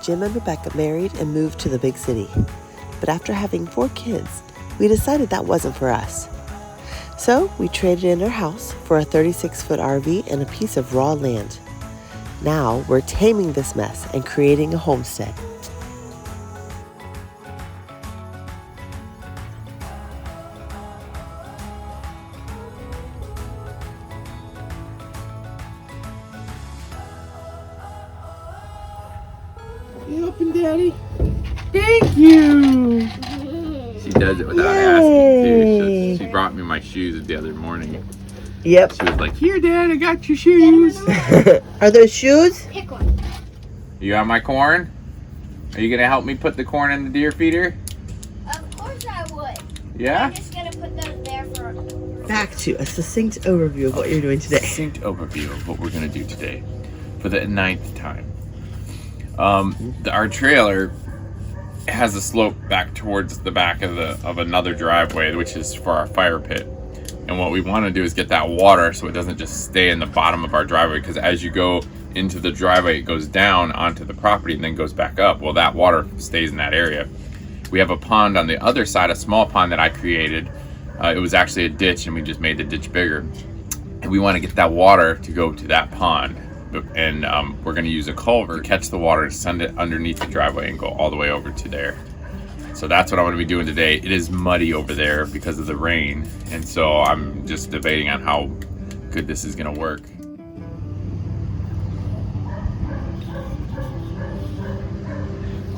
Jim and Rebecca married and moved to the big city. But after having 4 kids, we decided that wasn't for us. So we traded in our house for a 36-foot RV and a piece of raw land. Now we're taming this mess and creating a homestead. You helping, Daddy? Thank you! She does it without asking, too. She brought me my shoes the other morning. Yep. She was like, here, Dad, I got your shoes. Are those shoes? Pick one. You got my corn? Are you going to help me put the corn in the deer feeder? Of course I would. Yeah? I'm just going to put those there for... Back to a succinct overview of what you're doing today. Succinct overview of what we're going to do today for the 9th time. Our trailer has a slope back towards the back of another driveway, which is for our fire pit. And what we want to do is get that water so it doesn't just stay in the bottom of our driveway, because as you go into the driveway, it goes down onto the property and then goes back up. Well, that water stays in that area. We have a pond on the other side, a small pond that I created. It was actually a ditch, and we just made the ditch bigger. And we want to get that water to go to that pond. And we're going to use a culvert to catch the water, send it underneath the driveway, and go all the way over to there. So that's what I'm going to be doing today. It is muddy over there because of the rain, and so I'm just debating on how good this is going to work.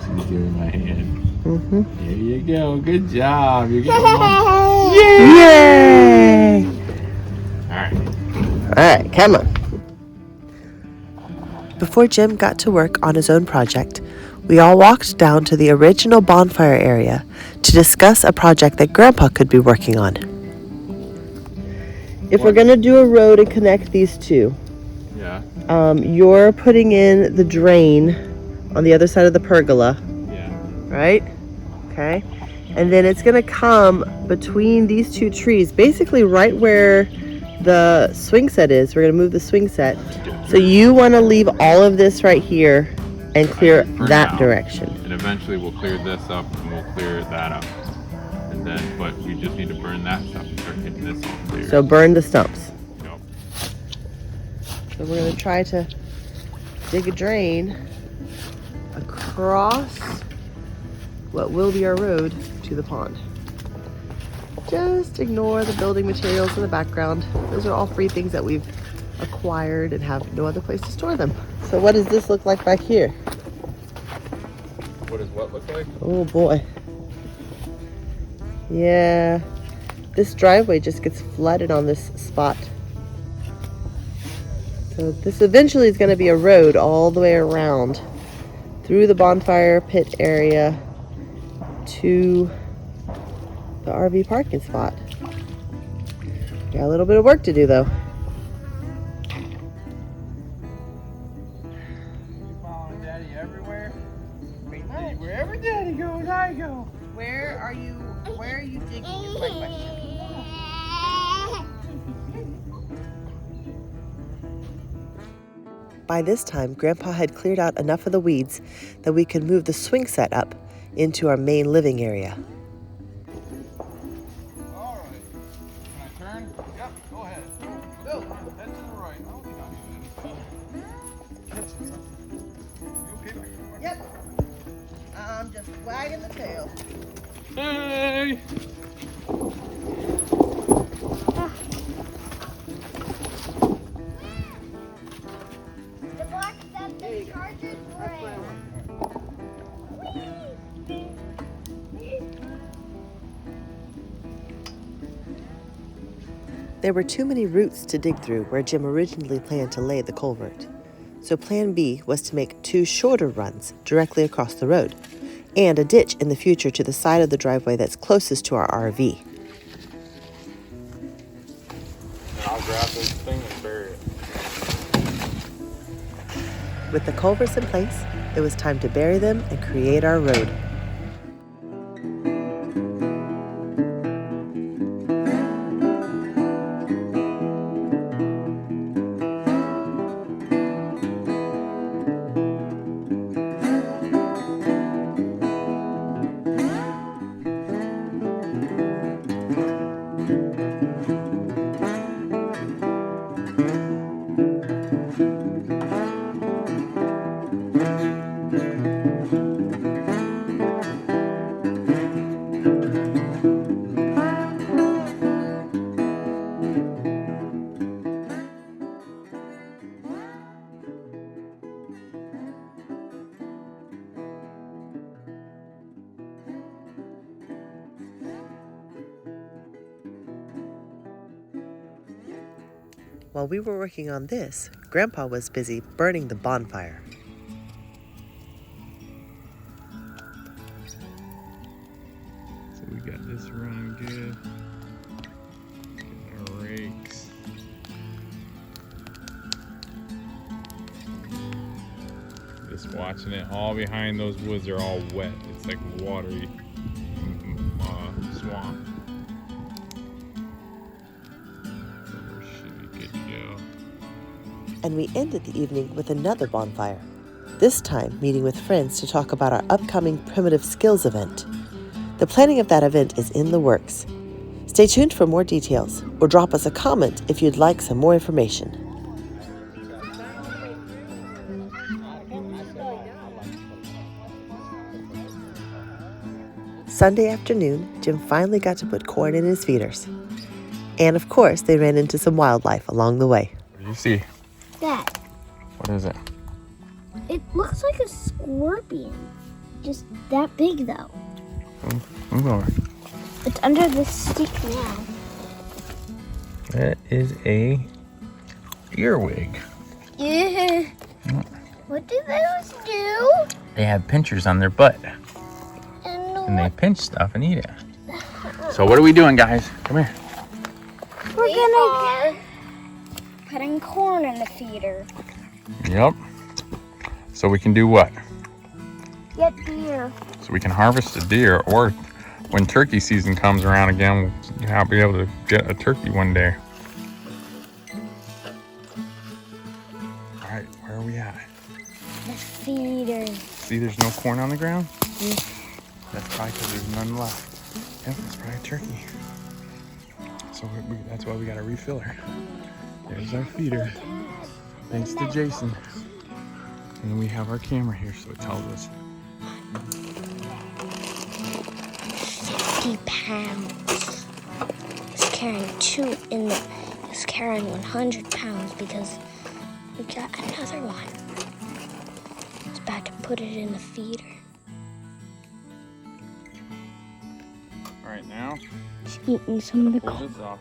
She's giving my hand. Mm-hmm. There you go. Good job. You're getting one. Yay! All Alright, come on. Before Jim got to work on his own project, we all walked down to the original bonfire area to discuss a project that Grandpa could be working on. If we're going to do a road and connect these two, you're putting in the drain on the other side of the pergola, right? Okay. And then it's going to come between these 2 trees, basically right where the swing set is. We're going to move the swing set. So you want to leave all of this right here and clear that direction. And eventually we'll clear this up and we'll clear that up. And then, but we just need to burn that stuff and start getting this all clear. So burn the stumps. Yep. So we're going to try to dig a drain across what will be our road to the pond. Just ignore the building materials in the background. Those are all free things that we've acquired and have no other place to store them. So what does this look like back here? What does what look like? Oh boy. Yeah, this driveway just gets flooded on this spot. So this eventually is going to be a road all the way around through the bonfire pit area to the RV parking spot. Got a little bit of work to do though. Following Daddy everywhere. Wherever Daddy goes, I go. Where are you digging is my question. By this time, Grandpa had cleared out enough of the weeds that we could move the swing set up into our main living area. All right. Can I turn? Yep, go ahead. Go. Head to the right. Oh, we got it. You okay? Yep. I'm just wagging the tail. Hey! The black stuff, the charger's red. There were too many roots to dig through where Jim originally planned to lay the culvert. So plan B was to make 2 shorter runs directly across the road, and a ditch in the future to the side of the driveway that's closest to our RV. I'll grab this thing and bury it. With the culverts in place, it was time to bury them and create our road. While we were working on this, Grandpa was busy burning the bonfire. So we got this running good. Get our rakes. Just watching it, all behind those woods are all wet. It's like watery swamp. So we should be good to go. And we ended the evening with another bonfire. This time meeting with friends to talk about our upcoming Primitive Skills event. The planning of that event is in the works. Stay tuned for more details, or drop us a comment if you'd like some more information. Sunday afternoon, Jim finally got to put corn in his feeders. And of course, they ran into some wildlife along the way. What do you see? That. What is it? It looks like a scorpion. Just that big, though. Move over. It's under the stick now. That is a earwig. Yeah. What do those do? They have pinchers on their butt, and they And pinch stuff and eat it. So what are we doing, guys? Come here. we're gonna putting corn in the feeder. Yep. So we can do what? Get deer. So we can harvest a deer, or when turkey season comes around again, we'll be able to get a turkey one day. All right, where are we at? The feeder. See, there's no corn on the ground? That's probably because there's none left. Yep, that's probably a turkey. So that's why we got to refill her. There's our feeder. Thanks to Jason. And then we have our camera here, so it tells us. 50 pounds. It's carrying it's carrying 100 pounds because we got another one. It's about to put it in the feeder. All right, now He's eating some of the pull corn. this off.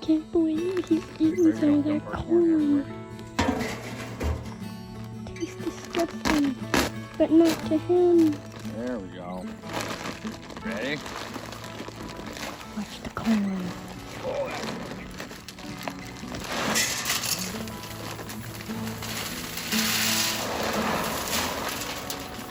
Can't believe he's eating some of that corn. Tastes disgusting, but not to him. There we go. Okay. Watch the corn.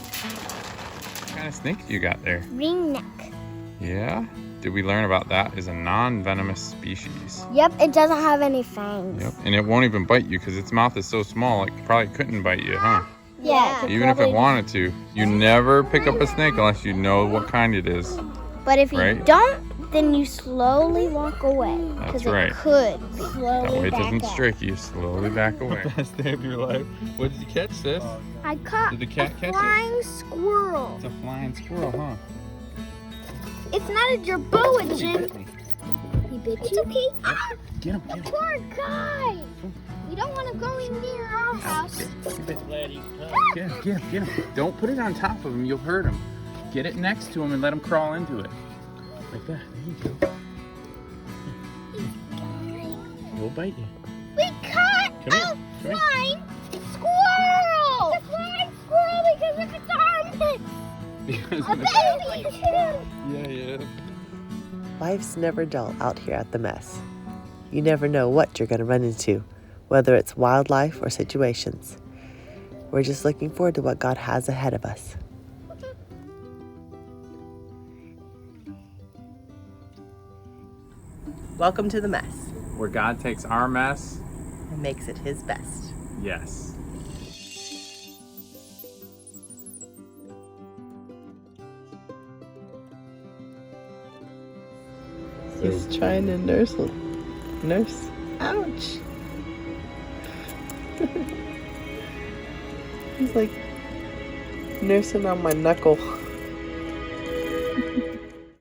What kind of snake do you got there? Ringneck. Yeah? Did we learn about that? Is a non-venomous species. Yep, it doesn't have any fangs. Yep. And it won't even bite you because its mouth is so small it probably couldn't bite you, huh? Yeah. Even if it wanted to. You never pick up a snake unless you know what kind it is. But if you Right? don't, then you slowly walk away. That's 'cause right. It could slowly That way it back doesn't up. strike you. Slowly back away. Best day of your life. What did you catch, sis? I caught Did the cat a catch it? flying squirrel. It's a flying squirrel, huh? It's not a jerboa, Jim. He bit you? It's okay. Ah, Get him, the poor guy. You don't want to go in near our house. Get him. Don't put it on top of him. You'll hurt him. Get it next to him and let him crawl into it. Like that. There you go. We'll bite you. We caught Come a here. flying squirrel. It's a flying squirrel because of its armpits. A baby too. Yeah. Life's never dull out here at the mess. You never know what you're going to run into, whether it's wildlife or situations. We're just looking forward to what God has ahead of us. Welcome to the mess, Where God takes our mess. and makes it his best. Yes. He's trying to nurse. Ouch. He's like nursing on my knuckle.